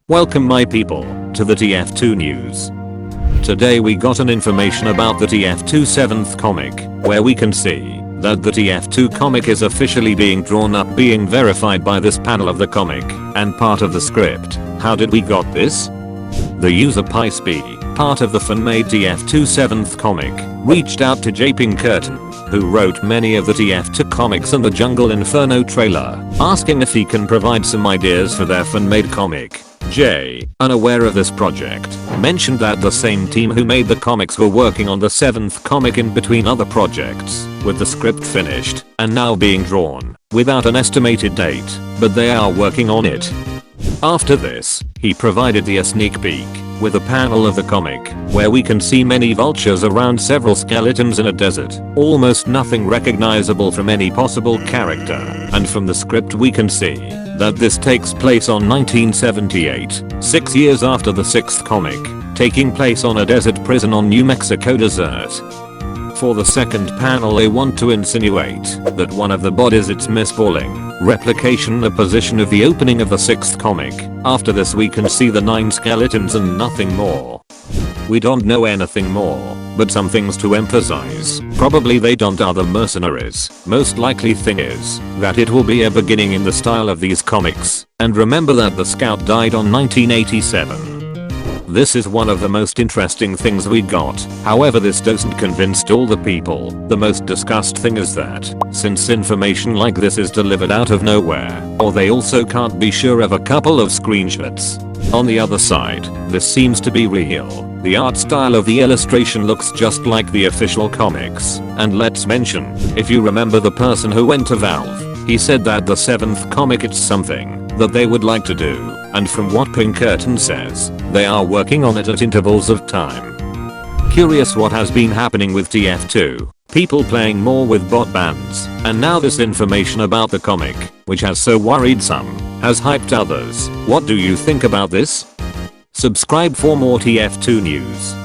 Welcome my people to the Tf2 news. Today we got an information about the Tf2 7th comic, where we can see that the Tf2 comic is officially being drawn up, being verified by this panel of the comic and part of the script. How did we got this? The user PiceB, part of the fan-made Tf2 7th comic, reached out to Zhain, who wrote many of the Tf2 comics and the Jungle Inferno trailer, asking if he can provide some ideas for their fan-made comic. Jay, unaware of this project, mentioned that the same team who made the comics were working on the 7th comic in between other projects, with the script finished and now being drawn, without an estimated date, but they are working on it. After this, he provided a sneak peek with a panel of the comic, where we can see many vultures around several skeletons in a desert, almost nothing recognizable from any possible character, and from the script we can see that this takes place on 1978, 6 years after the 6th comic, taking place on a desert prison on New Mexico desert. For the second panel they want to insinuate that one of the bodies is misballing, replication a position of the opening of the 6th comic. After this we can see the 9 skeletons and nothing more. We don't know anything more, but some things to emphasize. Probably they don't are the mercenaries. Most likely thing is that it will be a beginning in the style of these comics. And remember that the scout died on 1987. This is one of the most interesting things we got. However, this doesn't convince all the people. The most discussed thing is that, since information like this is delivered out of nowhere, or they also can't be sure of a couple of screenshots. On the other side, this seems to be real. The art style of the illustration looks just like the official comics. And let's mention, if you remember the person who went to Valve, he said that the 7th comic it's something that they would like to do, and from what Pinkerton says, they are working on it at intervals of time. Curious what has been happening with Tf2, people playing more with bot bans, and now this information about the comic, which has so worried some, has hyped others. What do you think about this? Subscribe for more Tf2 news.